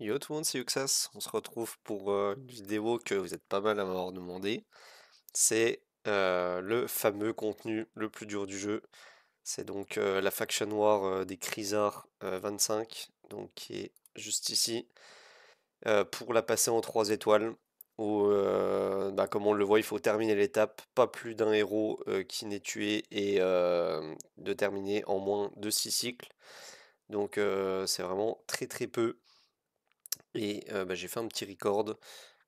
Yo tout le monde, c'est Yuxas. On se retrouve pour une vidéo que vous êtes pas mal à m'avoir demandé. C'est le fameux contenu le plus dur du jeu. C'est donc la faction war des Khrizar 25, donc qui est juste ici, pour la passer en 3 étoiles. Où, comme on le voit, il faut terminer l'étape, pas plus d'un héros qui n'est tué et de terminer en moins de 6 cycles. Donc c'est vraiment très très peu. Et j'ai fait un petit record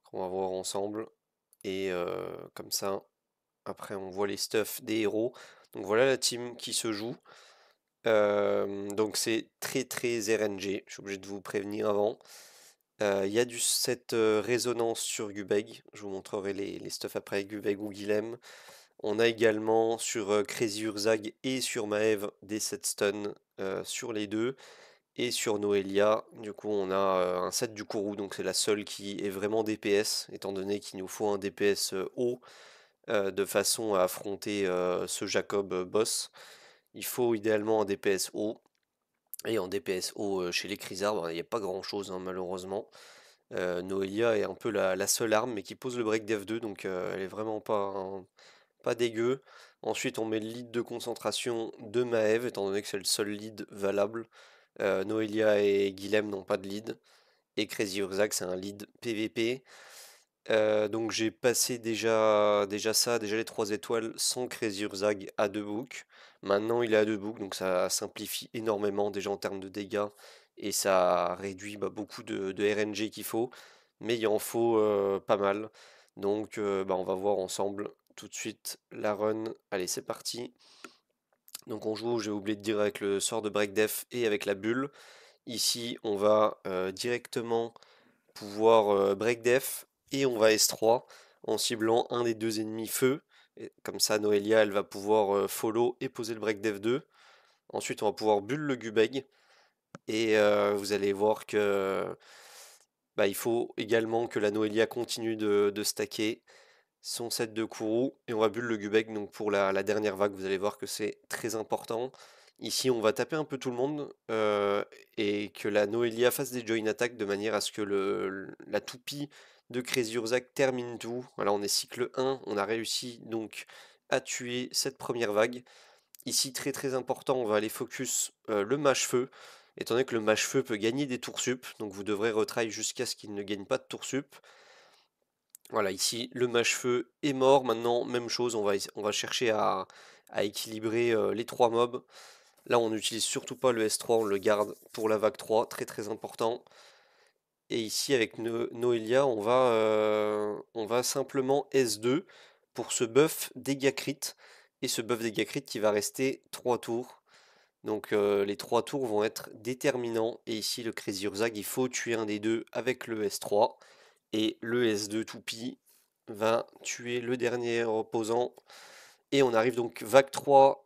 qu'on va voir ensemble. Et comme ça, après on voit les stuffs des héros. Donc voilà la team qui se joue. Donc c'est très très RNG, je suis obligé de vous prévenir avant. Il y a cette résonance sur Gubeg, je vous montrerai les stuffs après Gubeg ou Guilhem. On a également sur Crazy Urzag et sur Maeve des sets stun sur les deux. Et sur Noelia, du coup, on a un set du Kourou, donc c'est la seule qui est vraiment DPS, étant donné qu'il nous faut un DPS haut de façon à affronter ce Jacob boss. Il faut idéalement un DPS haut. Et en DPS haut chez les Khrizar, il n'y a pas grand chose hein, malheureusement. Noelia est un peu la seule arme, mais qui pose le break def 2, donc elle est vraiment pas dégueu. Ensuite, on met le lead de concentration de Maeve, étant donné que c'est le seul lead valable. Noelia et Guilhem n'ont pas de lead. Et Crazy Urzac, c'est un lead PVP. Donc j'ai passé déjà les 3 étoiles sans Crazy Urzag à 2 boucs. Maintenant il est à 2 boucs, donc ça simplifie énormément déjà en termes de dégâts et ça réduit beaucoup de RNG qu'il faut, mais il en faut pas mal. Donc on va voir ensemble tout de suite la run. Allez, c'est parti. Donc on joue, j'ai oublié de dire, avec le sort de Break Def et avec la bulle. Ici on va directement pouvoir break def et on va S3 en ciblant un des deux ennemis feu. Et comme ça, Noelia, elle va pouvoir follow et poser le break def 2. Ensuite, on va pouvoir bulle le Gubeg. Et vous allez voir que il faut également que la Noelia continue de stacker son set de Kourou. Et on va bulle le Gubeg. Donc pour la dernière vague, vous allez voir que c'est très important. Ici, on va taper un peu tout le monde et que la Noelia fasse des join attack de manière à ce que la toupie de Crazy Urzac termine tout. Voilà, on est cycle 1, on a réussi donc à tuer cette première vague. Ici, très très important, on va aller focus le mâche-feu, étant donné que le mâche-feu peut gagner des tours sup, donc vous devrez retry jusqu'à ce qu'il ne gagne pas de tours sup. Voilà, ici, le mâche-feu est mort. Maintenant, même chose, on va chercher à équilibrer les 3 mobs. Là, on n'utilise surtout pas le S3, on le garde pour la vague 3, très très important. Et ici, avec Noelia, on va simplement S2 pour ce buff dégâts crit. Et ce buff dégâts crit qui va rester 3 tours. Donc les 3 tours vont être déterminants. Et ici, le Crazy Urzag, il faut tuer un des deux avec le S3. Et le S2 toupie va tuer le dernier opposant. Et on arrive donc vague 3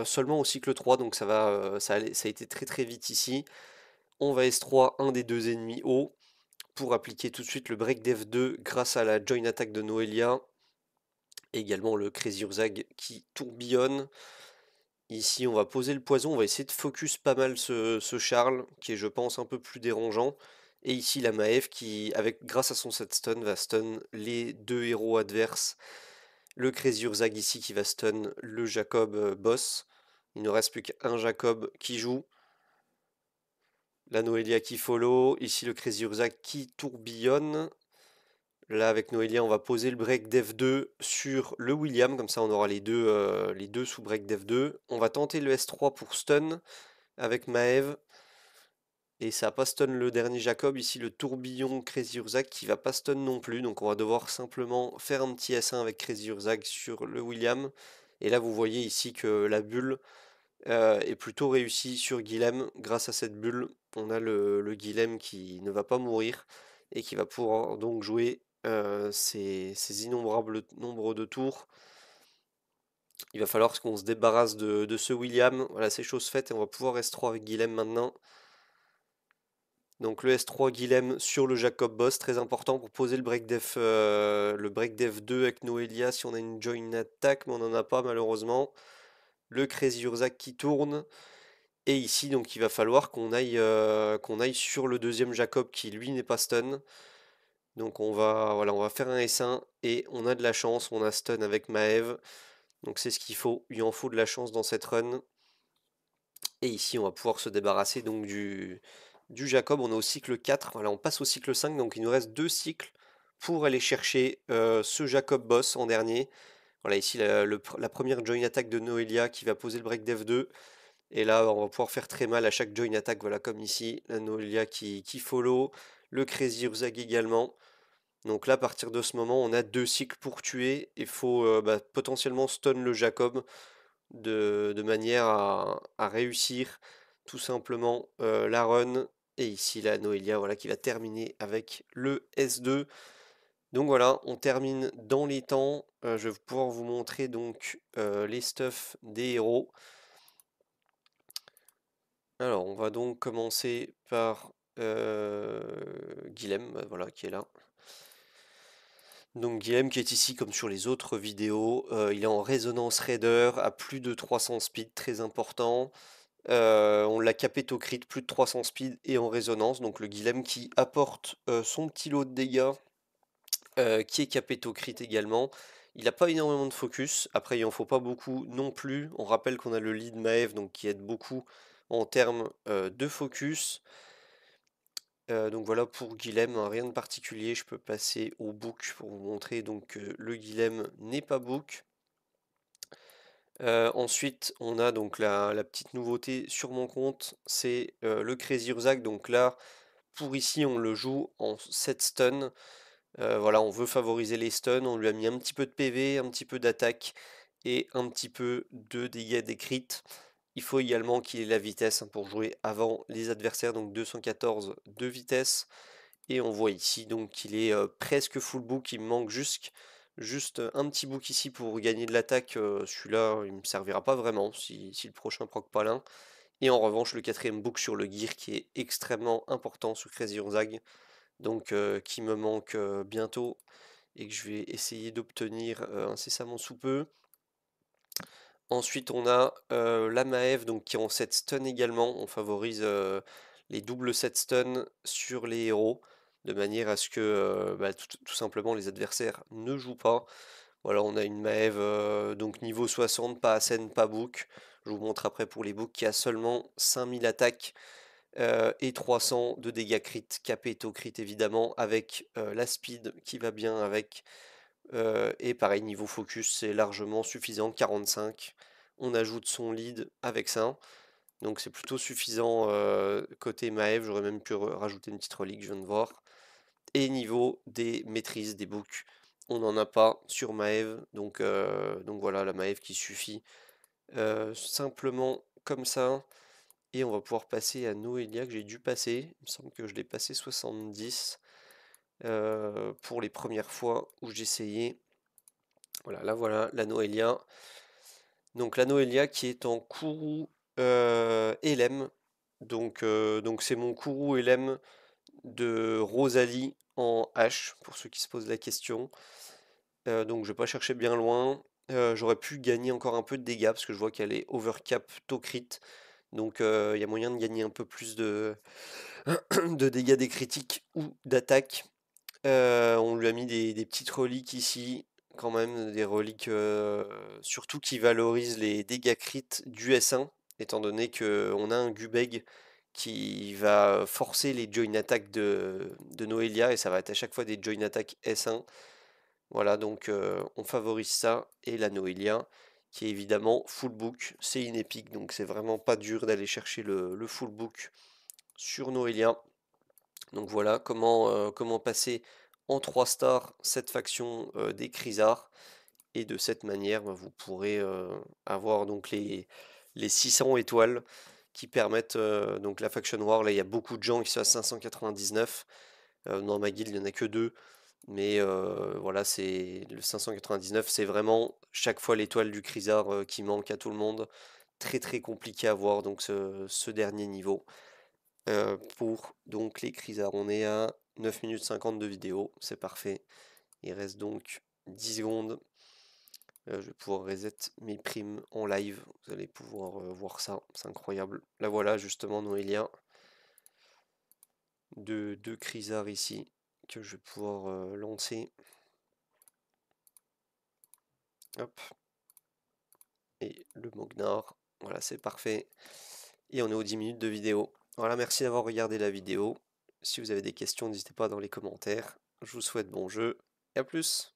seulement au cycle 3, donc ça a été très très vite ici. On va S3 un des deux ennemis haut pour appliquer tout de suite le break def 2 grâce à la join attack de Noelia. Également le Crazy Urzag qui tourbillonne. Ici on va poser le poison, on va essayer de focus pas mal ce Charles, qui est je pense un peu plus dérangeant. Et ici la Maeve qui, grâce à son set stun, va stun les deux héros adverses. Le Crazy Urzag ici qui va stun le Jacob boss. Il ne reste plus qu'un Jacob qui joue. La Noelia qui follow. Ici le Crazy Urzag qui tourbillonne. Là avec Noelia on va poser le break def 2 sur le William. Comme ça on aura les deux sous break def 2. On va tenter le S3 pour stun avec Maeve. Et ça va pas stun le dernier Jacob. Ici le tourbillon Crazy Urzag qui va pas stun non plus. Donc on va devoir simplement faire un petit S1 avec Crazy Urzag sur le William. Et là vous voyez ici que la bulle est plutôt réussie sur Guilhem. Grâce à cette bulle, on a le Guilhem qui ne va pas mourir et qui va pouvoir donc jouer ces innombrables nombres de tours. Il va falloir qu'on se débarrasse de ce William. Voilà, c'est chose faite et on va pouvoir S3 avec Guilhem maintenant. Donc le S3 Guilhem sur le Jacob Boss, très important pour poser le break def 2 avec Noelia si on a une join attack, mais on n'en a pas malheureusement. Le Crazy Urzak qui tourne. Et ici, donc, il va falloir qu'on aille sur le deuxième Jacob qui, lui, n'est pas stun. Donc, voilà, on va faire un S1 et on a de la chance, on a stun avec Maeve. Donc, c'est ce qu'il faut. Il en faut de la chance dans cette run. Et ici, on va pouvoir se débarrasser donc du Jacob. On est au cycle 4. Voilà, on passe au cycle 5. Donc, il nous reste 2 cycles pour aller chercher ce Jacob boss en dernier. Voilà, ici, la première join attack de Noelia qui va poser le break dev 2. Et là, on va pouvoir faire très mal à chaque join attack, voilà, comme ici, la Noelia qui follow, le Crazy Urzag également. Donc là, à partir de ce moment, on a 2 cycles pour tuer. Il faut potentiellement stun le Jacob de manière à réussir tout simplement la run. Et ici, la Noelia, voilà, qui va terminer avec le S2. Donc voilà, on termine dans les temps. Je vais pouvoir vous montrer donc les stuffs des héros. Alors, on va donc commencer par Guilhem, voilà, qui est là. Donc Guilhem qui est ici comme sur les autres vidéos, il est en résonance raider à plus de 300 speed, très important. On l'a capé au crit, plus de 300 speed et en résonance, donc le Guilhem qui apporte son petit lot de dégâts, qui est capé au crit également. Il n'a pas énormément de focus, après il en faut pas beaucoup non plus. On rappelle qu'on a le lead Maeve, donc qui aide beaucoup en termes de focus. Donc voilà pour Guilhem, hein, rien de particulier. Je peux passer au book pour vous montrer donc que le Guilhem n'est pas book. Ensuite, on a donc la petite nouveauté sur mon compte, c'est le Crazy Urzag. Donc là, pour ici, on le joue en 7 stuns. Voilà, on veut favoriser les stuns. On lui a mis un petit peu de PV, un petit peu d'attaque et un petit peu de dégâts des crits. Il faut également qu'il ait la vitesse, hein, pour jouer avant les adversaires, donc 214 de vitesse. Et on voit ici donc qu'il est presque full book, il me manque juste un petit book ici pour gagner de l'attaque. Celui-là, il me servira pas vraiment si le prochain proc pas l'un. Et en revanche, le quatrième book sur le gear qui est extrêmement important sur Crazy Urzag, donc qui me manque bientôt et que je vais essayer d'obtenir incessamment sous peu. Ensuite, on a la Maeve donc, qui est en 7 stun également. On favorise les doubles 7 stun sur les héros, de manière à ce que tout simplement les adversaires ne jouent pas. Voilà, on a une Maeve donc niveau 60, pas Ascend, pas Book. Je vous montre après pour les Books qui a seulement 5000 attaques et 300 de dégâts crit, capé au crit évidemment, avec la speed qui va bien avec. Et pareil, niveau focus, c'est largement suffisant, 45. On ajoute son lead avec ça. Donc c'est plutôt suffisant côté Maeve. J'aurais même pu rajouter une petite relique, je viens de voir. Et niveau des maîtrises des books, on n'en a pas sur Maeve. Donc voilà, la Maeve qui suffit simplement comme ça. Et on va pouvoir passer à Noelia que j'ai dû passer. Il me semble que je l'ai passé 70 pour les premières fois où j'essayais. Voilà, là voilà la Noelia. Donc la Noelia qui est en Kourou Elem. Donc c'est mon Kourou Elem de Rosalie en H, pour ceux qui se posent la question. Donc je vais pas chercher bien loin. J'aurais pu gagner encore un peu de dégâts parce que je vois qu'elle est overcap to crit. Donc il y a moyen de gagner un peu plus de dégâts des critiques ou d'attaque. On lui a mis des petites reliques ici, quand même, des reliques surtout qui valorisent les dégâts crit du S1, étant donné qu'on a un Gubeg qui va forcer les join attack de Noelia et ça va être à chaque fois des join attack S1. Voilà, donc on favorise ça et la Noelia qui est évidemment full book, c'est une épique donc c'est vraiment pas dur d'aller chercher le full book sur Noelia. Donc voilà comment passer en 3 stars cette faction des Chrysards. Et de cette manière, vous pourrez avoir donc les 600 étoiles qui permettent donc la faction war. Là, il y a beaucoup de gens qui sont à 599. Dans ma guilde, il n'y en a que 2. Mais voilà, c'est le 599, c'est vraiment chaque fois l'étoile du Chrysard qui manque à tout le monde. Très très compliqué à voir donc ce dernier niveau. Pour donc les Chrysards, on est à 9 minutes 50 de vidéo, c'est parfait. Il reste donc 10 secondes. Je vais pouvoir reset mes primes en live. Vous allez pouvoir voir ça. C'est incroyable. Là voilà justement Noélia. Deux Crisards ici que je vais pouvoir lancer. Hop. Et le Mognar. Voilà, c'est parfait. Et on est aux 10 minutes de vidéo. Voilà, merci d'avoir regardé la vidéo. Si vous avez des questions, n'hésitez pas dans les commentaires. Je vous souhaite bon jeu et à plus.